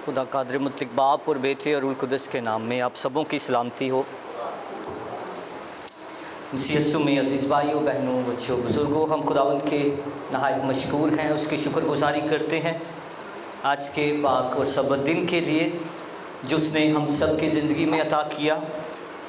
खुदा कादिर मुतलक बाप और बेटे और रूह कुदस के नाम में आप सबों की सलामती हो। यीशु में अज़ीज़ भाइयों, बहनों, बच्चों, बुज़ुर्गों, हम खुदावंद के नहायत मशकूर हैं, उसकी शुक्रगुजारी करते हैं आज के पाक और सबत दिन के लिए जो उसने हम सब की ज़िंदगी में अता किया,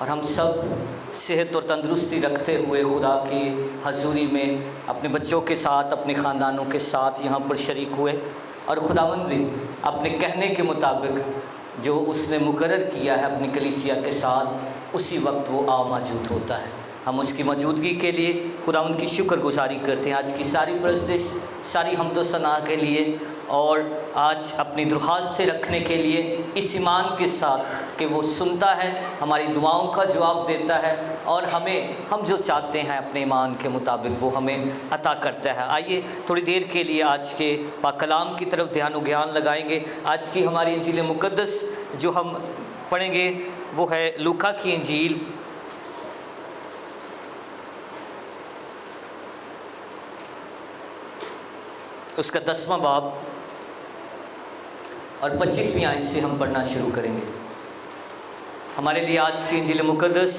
और हम सब सेहत और तंदुरुस्ती रखते हुए खुदा की हजूरी में अपने बच्चों के साथ, अपने ख़ानदानों के साथ यहाँ पर शरीक हुए, और खुदावंद भी अपने कहने के मुताबिक जो उसने मुकर्रर किया है अपनी कलीसिया के साथ, उसी वक्त वो मौजूद होता है। हम उसकी मौजूदगी के लिए खुदावंद की शुक्रगुजारी करते हैं। आज की सारी परस्तिश, सारी हम्द व सना के लिए, और आज अपनी दरख्वास्तें रखने के लिए इस ईमान के साथ कि वो सुनता है, हमारी दुआओं का जवाब देता है, और हम जो चाहते हैं अपने ईमान के मुताबिक वो हमें अता करता है। आइए थोड़ी देर के लिए आज के पाक कलाम की तरफ ध्यान व ज्ञान लगाएंगे। आज की हमारी इंजील मुक़द्दस जो हम पढ़ेंगे वो है लूका की इंजील, उसका 10वां बाब और 25वीं आयत से हम पढ़ना शुरू करेंगे। हमारे लिए आज की इंजील मुक़द्दस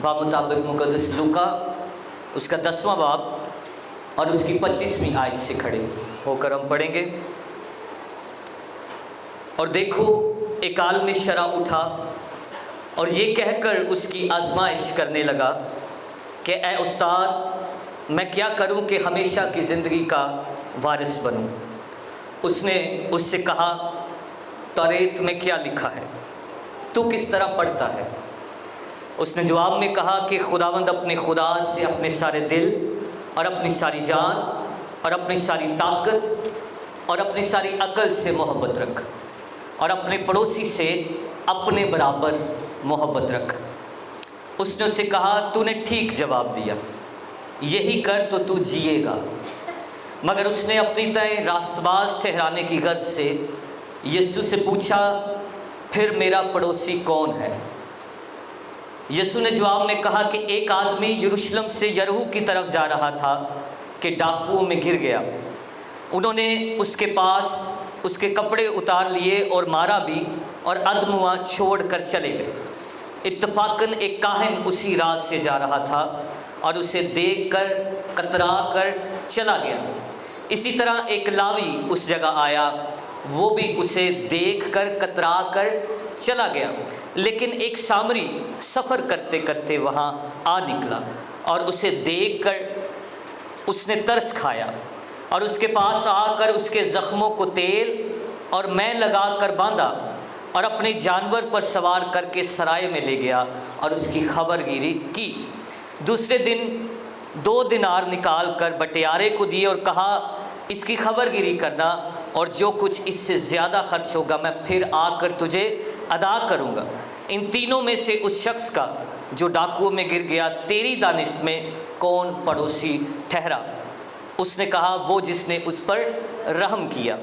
बामुताबिक मुक़द्दस लूका उसका 10वां बाब और उसकी 25वीं आयत से खड़े होकर हम पढ़ेंगे। और देखो, एक आलमी शरा उठा और ये कहकर उसकी आजमाइश करने लगा कि ए उस्ताद, मैं क्या करूं कि हमेशा की ज़िंदगी का वारिस बनूं। उसने उससे कहा, तौरेत में क्या लिखा है, तू किस तरह पढ़ता है? उसने जवाब में कहा कि खुदावंद अपने खुदा से अपने सारे दिल और अपनी सारी जान और अपनी सारी ताकत और अपनी सारी अकल से मोहब्बत रख, और अपने पड़ोसी से अपने बराबर मोहब्बत रख। उसने उससे कहा, तूने ठीक जवाब दिया, यही कर तो तू जिएगा। मगर उसने अपनी तय रास्तबाज ठहराने की गर्ज से यीशु से पूछा, फिर मेरा पड़ोसी कौन है? यीशु ने जवाब में कहा कि एक आदमी यरूशलेम से यरीहो की तरफ जा रहा था कि डाकुओं में घिर गया। उन्होंने उसके पास उसके कपड़े उतार लिए और मारा भी, और अधमुआ छोड़ कर चले गए। इत्तफाकन एक काहिन उसी राह से जा रहा था और उसे देखकर कतरा कर चला गया। इसी तरह एक लावी उस जगह आया, वो भी उसे देखकर कतरा कर चला गया। लेकिन एक सामरी सफ़र करते करते वहाँ आ निकला और उसे देखकर उसने तरस खाया, और उसके पास आकर उसके ज़ख्मों को तेल और मैं लगा कर बांधा, और अपने जानवर पर सवार करके सराय में ले गया और उसकी खबरगिरी की। दूसरे दिन 2 दिनार निकाल कर बटियारे को दिए और कहा, इसकी खबरगिरी करना, और जो कुछ इससे ज़्यादा खर्च होगा मैं फिर आकर तुझे अदा करूँगा। इन तीनों में से उस शख्स का जो डाकुओं में गिर गया, तेरी दानिश में कौन पड़ोसी ठहरा? उसने कहा, वो जिसने उस पर रहम किया।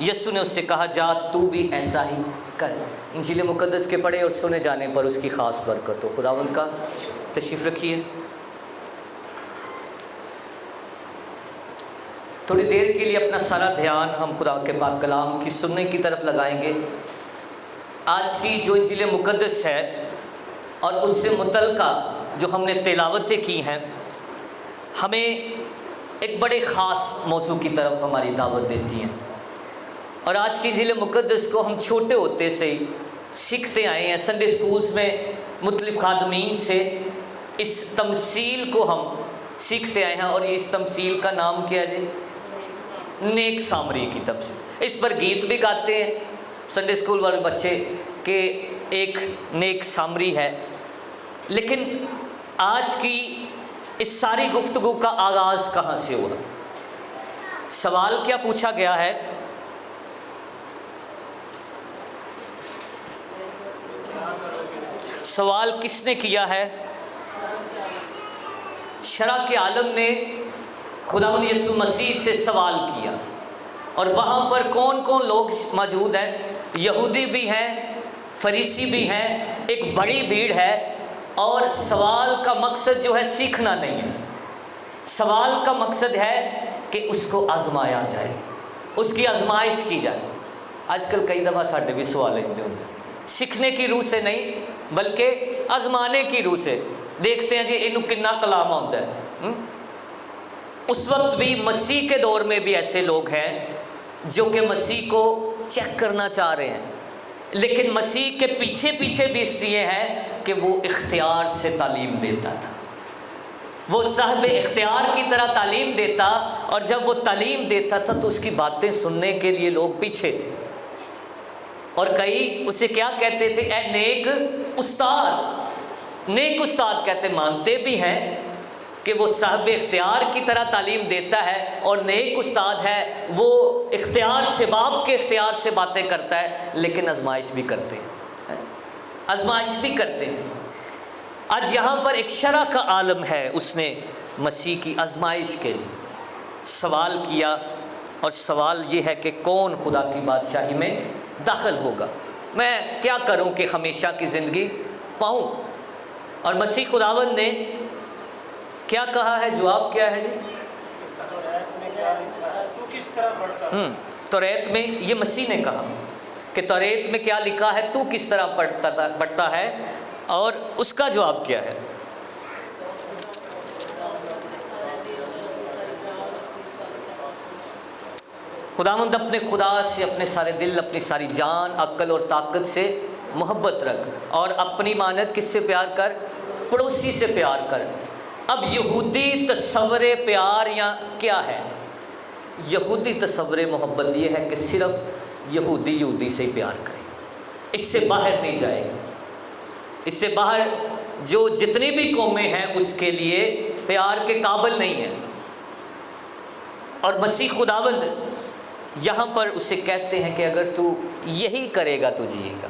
यीशु ने उससे कहा, जा तू भी ऐसा ही कर। इंजील मुक़द्दस के पढ़े और सुने जाने पर उसकी ख़ास बरकत हो। खुदावंद का तशरीफ़ रखिए। थोड़ी देर के लिए अपना सारा ध्यान हम खुदा के पाक कलाम की सुनने की तरफ लगाएंगे। आज की जो इंजील मुक़द्दस है और उससे मुतल्लिका जो हमने तिलावतें की हैं, हमें एक बड़े ख़ास मौजू की तरफ हमारी दावत देती हैं। और आज की इंजील मुक़द्दस को हम छोटे होते से ही सीखते आए हैं। संडे स्कूल्स में मुख्तलिफ़ खादमीन से इस तमसील को हम सीखते आए हैं, और इस तमसील का नाम क्या है? नेक सामरी की तमसील। इस पर गीत भी गाते हैं संडे स्कूल वाले बच्चे कि एक नेक सामरी है। लेकिन आज की इस सारी गुफ्तगू का आगाज़ कहाँ से हुआ? सवाल क्या पूछा गया है? सवाल किसने किया है? शरा के आलम ने खुदावंद यीशु मसीह से सवाल किया। और वहाँ पर कौन कौन लोग मौजूद हैं? यहूदी भी हैं, फरीसी भी हैं, एक बड़ी भीड़ है। और सवाल का मकसद जो है सीखना नहीं है, सवाल का मकसद है कि उसको आजमाया जाए, उसकी आजमाइश की जाए। آج کل کئی دفعہ ساڈے بھی سوال ہوتے ہیں، سیکھنے کی روح سے نہیں بلکہ آزمانے کی روح سے دیکھتے ہیں جی اینو کنا کلام آتا ہے۔ اس وقت بھی مسیح کے دور میں بھی ایسے لوگ ہیں جو کہ مسیح کو چیک کرنا چاہ رہے ہیں، لیکن مسیح کے پیچھے پیچھے بھی اس لیے ہیں کہ وہ اختیار سے تعلیم دیتا تھا، وہ صاحب اختیار کی طرح تعلیم دیتا، اور جب وہ تعلیم دیتا تھا تو اس کی باتیں سننے کے لیے لوگ پیچھے تھے، اور کئی اسے کیا کہتے تھے؟ اے نیک استاد، نیک استاد کہتے، مانتے بھی ہیں کہ وہ صاحب اختیار کی طرح تعلیم دیتا ہے، اور نیک استاد ہے وہ اختیار سے، باپ کے اختیار سے باتیں کرتا ہے، لیکن آزمائش بھی کرتے ہیں، آزمائش بھی کرتے ہیں۔ آج یہاں پر ایک شرع کا عالم ہے، اس نے مسیح کی آزمائش کے لیے سوال کیا، اور سوال یہ ہے کہ کون خدا کی بادشاہی میں داخل ہوگا، میں کیا کروں کہ ہمیشہ کی زندگی پاؤں؟ اور مسیح خداوند نے کیا کہا ہے؟ جواب کیا ہے جی؟ توریت میں یہ مسیح نے کہا کہ توریت میں کیا لکھا ہے، تو کس طرح پڑھتا ہے، اور اس کا جواب کیا ہے؟ خداوند اپنے خدا سے اپنے سارے دل، اپنی ساری جان، عقل اور طاقت سے محبت رکھ، اور اپنی مانت کس سے پیار کر؟ پڑوسی سے پیار کر۔ اب یہودی تصور پیار یا کیا ہے؟ یہودی تصور محبت یہ ہے کہ صرف یہودی سے ہی پیار کرے، اس سے باہر نہیں جائے گا، اس سے باہر جو جتنی بھی قومیں ہیں اس کے لیے پیار کے قابل نہیں ہیں۔ اور مسیح خداوند یہاں پر اسے کہتے ہیں کہ اگر تو یہی کرے گا تو جیے گا۔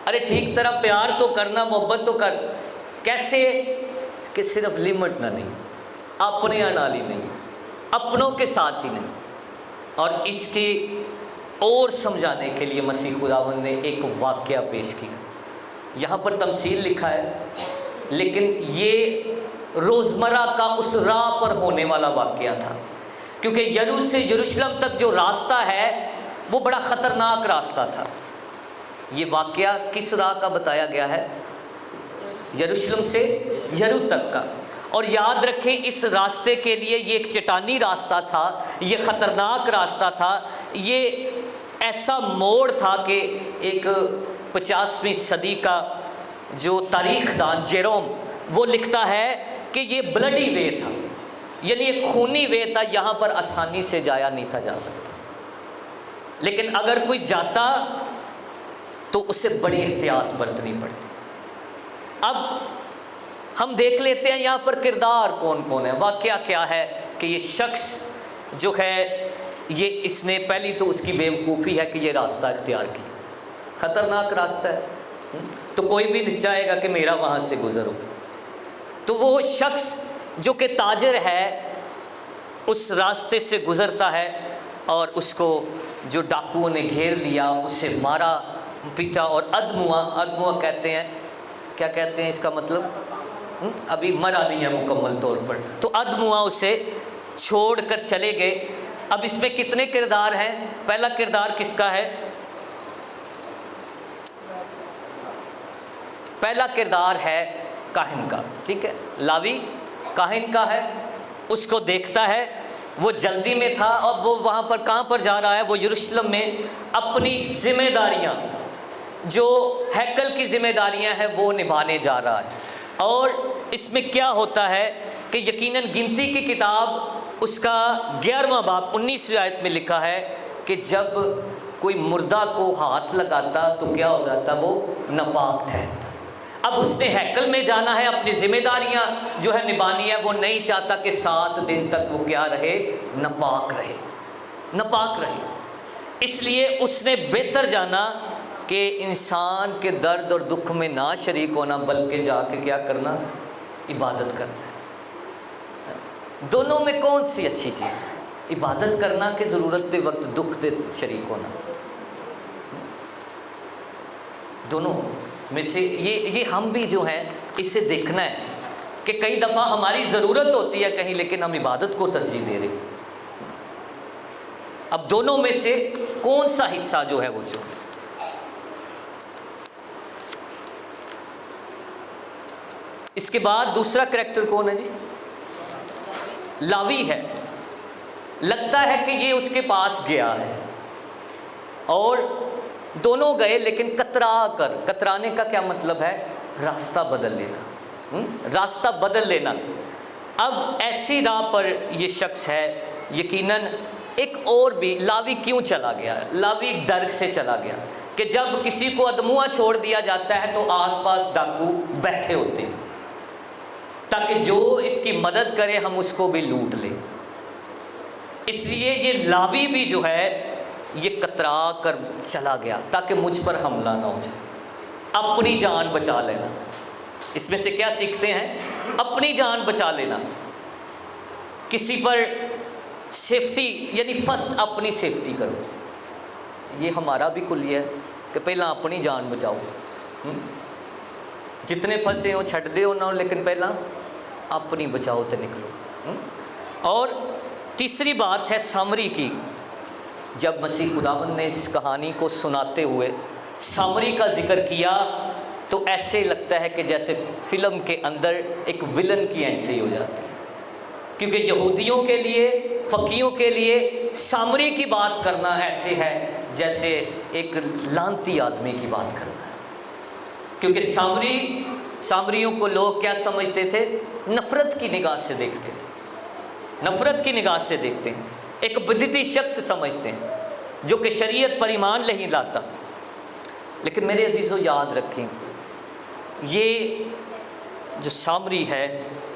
ارے ٹھیک طرح پیار تو کرنا، محبت تو کر، کیسے کہ صرف لمٹ نہ نہیں، اپنے انالی نہیں، اپنوں کے ساتھ ہی نہیں۔ اور اس کی اور سمجھانے کے لیے مسیح خداوند نے ایک واقعہ پیش کیا، یہاں پر تمثیل لکھا ہے، لیکن یہ روزمرہ کا اس راہ پر ہونے والا واقعہ تھا، کیونکہ یرو سے یروشلم تک جو راستہ ہے وہ بڑا خطرناک راستہ تھا۔ یہ واقعہ کس راہ کا بتایا گیا ہے؟ یروشلم سے یرو تک کا۔ اور یاد رکھیں اس راستے کے لیے یہ ایک چٹانی راستہ تھا، یہ خطرناک راستہ تھا، یہ ایسا موڑ تھا کہ ایک 50ویں صدی کا جو تاریخ دان جیروم وہ لکھتا ہے کہ یہ بلڈی وے تھا، یعنی ایک خونی وے تھا، یہاں پر آسانی سے جایا نہیں تھا جا سکتا، لیکن اگر کوئی جاتا تو اسے بڑی احتیاط برتنی پڑتی۔ اب ہم دیکھ لیتے ہیں یہاں پر کردار کون کون ہے، واقعہ کیا ہے کہ یہ شخص جو ہے یہ اس نے پہلی تو اس کی بیوقوفی ہے کہ یہ راستہ اختیار کیا، خطرناک راستہ ہے، تو کوئی بھی نہیں چاہے گا کہ میرا وہاں سے گزر ہو۔ تو وہ شخص جو کہ تاجر ہے اس راستے سے گزرتا ہے، اور اس کو جو ڈاکوؤں نے گھیر لیا، اسے مارا پیٹا، اور ادموا کہتے ہیں، کیا کہتے ہیں اس کا مطلب؟ ابھی مرا نہیں ہے مکمل طور پر، تو ادموا اسے چھوڑ کر چلے گئے۔ اب اس میں کتنے کردار ہیں؟ پہلا کردار کس کا ہے؟ پہلا کردار ہے کاہن کا، ٹھیک ہے، لاوی کاہن کا ہے، اس کو دیکھتا ہے، وہ جلدی میں تھا، اب وہ وہاں پر کہاں پر جا رہا ہے؟ وہ یروشلم میں اپنی ذمہ داریاں، جو ہیکل کی ذمہ داریاں ہیں وہ نبھانے جا رہا ہے۔ اور اس میں کیا ہوتا ہے کہ یقیناً گنتی کی کتاب اس کا 11واں باب 19ویں آیت میں لکھا ہے کہ جب کوئی مردہ کو ہاتھ لگاتا تو کیا ہو جاتا؟ وہ ناپاک ٹھہرتا۔ اب اس نے ہیکل میں جانا ہے، اپنی ذمہ داریاں جو ہے نبھانی ہے، وہ نہیں چاہتا کہ 7 دن تک وہ کیا رہے؟ ناپاک رہے، ناپاک رہے۔ اس لیے اس نے بہتر جانا کہ انسان کے درد اور دکھ میں نہ شریک ہونا، بلکہ جا کے کیا کرنا؟ عبادت کرنا ہے۔ دونوں میں کون سی اچھی چیز ہے؟ عبادت کرنا کہ ضرورت کے وقت دکھ دے شریک ہونا؟ دونوں میں سے یہ ہم بھی جو ہیں اسے دیکھنا ہے کہ کئی دفعہ ہماری ضرورت ہوتی ہے کہیں، لیکن ہم عبادت کو ترجیح دے رہے ہیں۔ اب دونوں میں سے कौन सा हिस्सा जो है वो छोड़े। इसके बाद दूसरा करैक्टर कौन है जी? लावी है। लगता है कि ये उसके पास गया है और दोनों गए, लेकिन कतराने का क्या मतलब है? रास्ता बदल लेना, रास्ता बदल लेना। अब ऐसी राह पर ये शख्स है, यकीनन एक और भी लावी क्यों चला गया? लावी डर से चला गया कि जब किसी को अधमुआ छोड़ दिया जाता है तो आसपास डाकू बैठे होते हैं ताकि जो इसकी मदद करे हम उसको भी लूट लें। इसलिए ये लावी भी जो है ये कतरा कर चला गया ताकि मुझ पर हमला ना हो जाए, अपनी जान बचा लेना। इसमें से क्या सीखते हैं? अपनी जान बचा लेना, किसी पर सेफ्टी, यानी फर्स्ट अपनी सेफ्टी करो। ये हमारा भी कुल्ली है कि पहला अपनी जान बचाओ। जितने फंसे हो छड़ दे ना, लेकिन पहला अपनी बचाओ तो निकलो। और तीसरी बात है सामरी की। जब मसीह खुदावंद ने इस कहानी को सुनाते हुए सामरी का जिक्र किया तो ऐसे लगता है कि जैसे फिल्म के अंदर एक विलन की एंट्री हो जाती है, क्योंकि यहूदियों के लिए, फकीयों के लिए सामरी की बात करना ऐसे है जैसे एक लानती आदमी की बात करना है। क्योंकि सामरियों को लोग क्या समझते थे? नफ़रत की निगाह से देखते थे, नफ़रत की निगाह से देखते हैं, एक बिदती शख्स समझते हैं जो कि शरीयत पर ईमान नहीं लाता। लेकिन मेरे अजीज़ों याद रखें, ये जो सामरी है,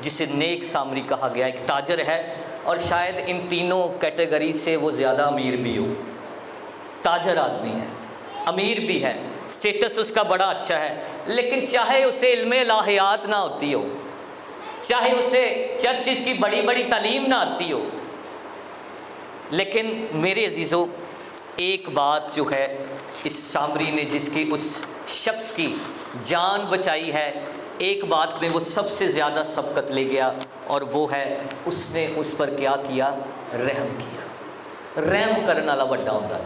जिसे नेक सामरी कहा गया, एक ताजर है और शायद इन तीनों कैटेगरी से वो ज़्यादा अमीर भी हो। ताजर आदमी है, अमीर भी है, स्टेटस उसका बड़ा अच्छा है, लेकिन चाहे उसे इल्मे लाहियात ना होती हो, चाहे उसे चर्चिस की बड़ी बड़ी तालीम ना आती हो, लेकिन मेरे अजीज़ों एक बात जो है इस सामरी ने, जिसकी उस शख्स की जान बचाई है, एक बात में वो सबसे ज़्यादा सबकत ले गया, और वो है उसने उस पर क्या किया? रहम किया। रहम करने वाला बड़ा होता है,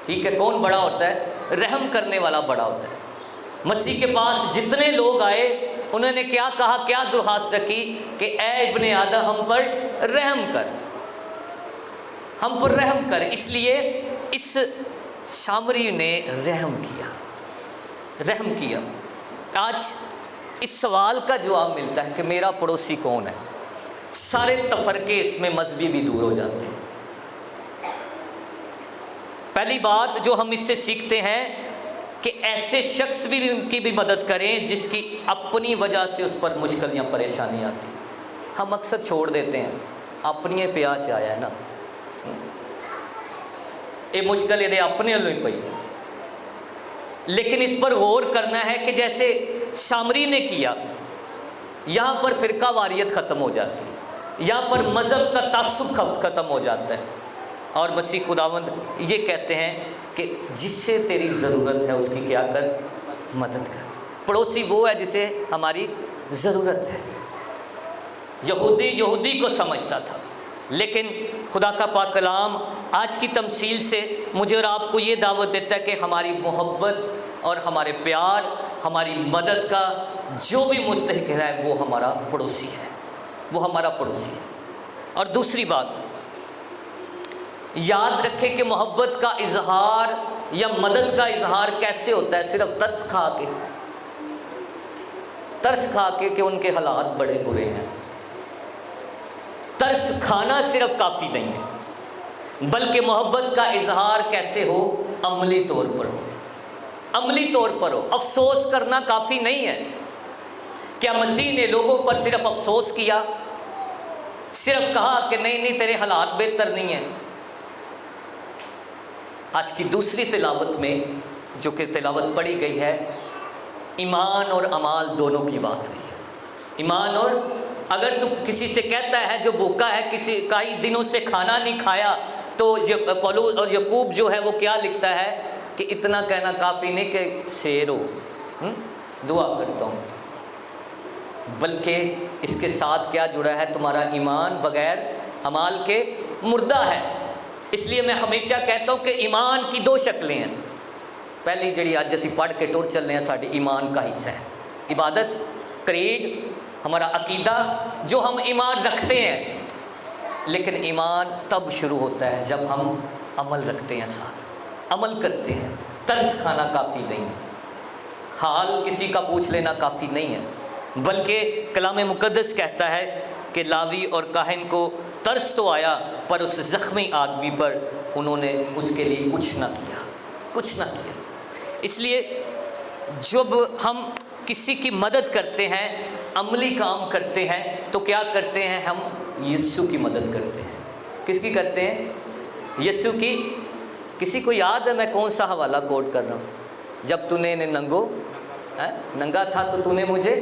ठीक है? कौन बड़ा होता है? रहम करने वाला बड़ा होता है। मसीह के पास जितने लोग आए उन्होंने क्या कहा, क्या दुर्हास रखी कि ए इब्ने आदम हम पर रहम कर, हम पर रहम कर। इसलिए इस सामरी ने रहम किया, रहम किया। आज इस सवाल का जवाब मिलता है कि मेरा पड़ोसी कौन है। सारे तफरके इसमें मजहबी भी दूर हो जाते हैं। पहली बात जो हम इससे सीखते हैं कि ऐसे शख्स भी उनकी भी मदद करें जिसकी अपनी वजह से उस पर मुश्किल या परेशानी आती। हम अक्सर छोड़ देते हैं, अपनी प्याज आया है ना, ये मुश्किल ये अपने वालों ही पई। लेकिन इस पर गौर करना है कि जैसे सामरी ने किया, यहाँ पर फ़िरका वारियत ख़त्म हो जाती है, यहाँ पर मज़हब का तासुब ख़त्म हो जाता है। और मसीह खुदावंद ये कहते हैं कि जिससे तेरी ज़रूरत है उसकी क्या कर? मदद कर। पड़ोसी वो है जिसे हमारी ज़रूरत है। यहूदी को समझता था, लेकिन खुदा का पाक कलाम आज की तमसील से मुझे और आपको ये दावत देता है कि हमारी मोहब्बत और हमारे प्यार, हमारी मदद का जो भी मुस्तहिक है वो हमारा पड़ोसी है, वो हमारा पड़ोसी है। और दूसरी बात याद रखें कि मोहब्बत का इजहार या मदद का इजहार कैसे होता है? सिर्फ तरस खा के कि उनके हालात बड़े बुरे हैं। तरस खाना सिर्फ काफ़ी नहीं है, बल्कि मोहब्बत का इजहार कैसे हो? अमली तौर पर हो, अमली तौर पर हो। अफसोस करना काफ़ी नहीं है। क्या मसीह ने लोगों पर सिर्फ अफसोस किया, सिर्फ कहा कि नहीं नहीं तेरे हालात बेहतर नहीं हैं? आज की दूसरी तिलावत में जो कि तिलावत पढ़ी गई है, ईमान और अमाल दोनों की बात हुई है। ईमान और, अगर तू किसी से कहता है जो भूखा है, किसी कई दिनों से खाना नहीं खाया, तो पौलुस और याकूब जो है वो क्या लिखता है कि इतना कहना काफ़ी नहीं कि शेर हो, दुआ करता हूँ, बल्कि इसके साथ क्या जुड़ा है? तुम्हारा ईमान बगैर अमाल के मुर्दा है। اس لیے میں ہمیشہ کہتا ہوں کہ ایمان کی دو شکلیں ہیں. پہلی جڑی اج اسی پڑھ کے ٹر چلنے ہیں ساڈے ایمان کا حصہ ہے عبادت، کریڈ، ہمارا عقیدہ جو ہم ایمان رکھتے ہیں. لیکن ایمان تب شروع ہوتا ہے جب ہم عمل رکھتے ہیں، ساتھ عمل کرتے ہیں. ترس کھانا کافی نہیں ہے، حال کسی کا پوچھ لینا کافی نہیں ہے، بلکہ کلام مقدس کہتا ہے کہ لاوی اور کاہن کو ترس تو آیا پر اس زخمی آدمی پر انہوں نے اس کے لیے کچھ نہ کیا. اس لیے جب ہم کسی کی مدد کرتے ہیں، عملی کام کرتے ہیں، تو کیا کرتے ہیں؟ ہم یسوع کی مدد کرتے ہیں. کس کی کرتے ہیں؟ یسوع کی. کسی کو یاد ہے میں کون سا حوالہ کوٹ کر رہا ہوں؟ جب تو نے ننگا تھا تو تو نے مجھے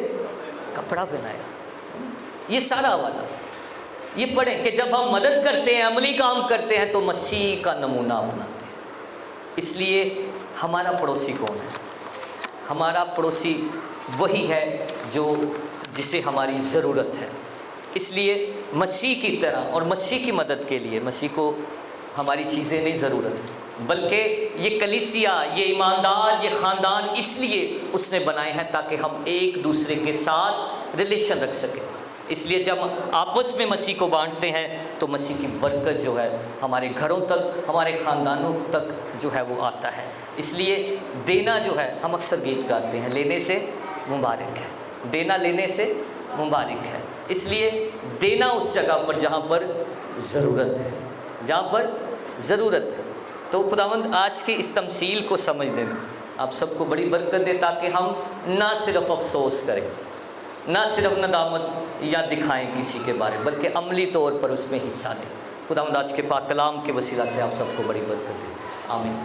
کپڑا پہنایا. یہ سارا حوالہ یہ پڑھیں کہ جب ہم مدد کرتے ہیں، عملی کام کرتے ہیں، تو مسیح کا نمونہ بناتے ہیں. اس لیے ہمارا پڑوسی کون ہے؟ ہمارا پڑوسی وہی ہے جسے ہماری ضرورت ہے. اس لیے مسیح کی طرح اور مسیح کی مدد کے لیے مسیح کو ہماری چیزیں نہیں ضرورت، بلکہ یہ کلیسیا، یہ ایماندار، یہ خاندان اس لیے اس نے بنائے ہیں تاکہ ہم ایک دوسرے کے ساتھ ریلیشن رکھ سکیں. اس لیے جب آپس میں مسیح کو بانٹتے ہیں تو مسیح کی برکت جو ہے ہمارے گھروں تک، ہمارے خاندانوں تک جو ہے وہ آتا ہے. اس لیے دینا جو ہے، ہم اکثر گیت گاتے ہیں، لینے سے مبارک ہے، دینا لینے سے مبارک ہے. اس لیے دینا اس جگہ پر جہاں پر ضرورت ہے. تو خداوند آج کی اس تمثیل کو سمجھنے میں آپ سب کو بڑی برکت دے، تاکہ ہم نہ صرف افسوس کریں، نہ صرف ندامت یا دکھائیں کسی کے بارے، بلکہ عملی طور پر اس میں حصہ لیں. خداوند آج کے پاک کلام کے وسیلہ سے آپ سب کو بڑی برکت دے. آمین.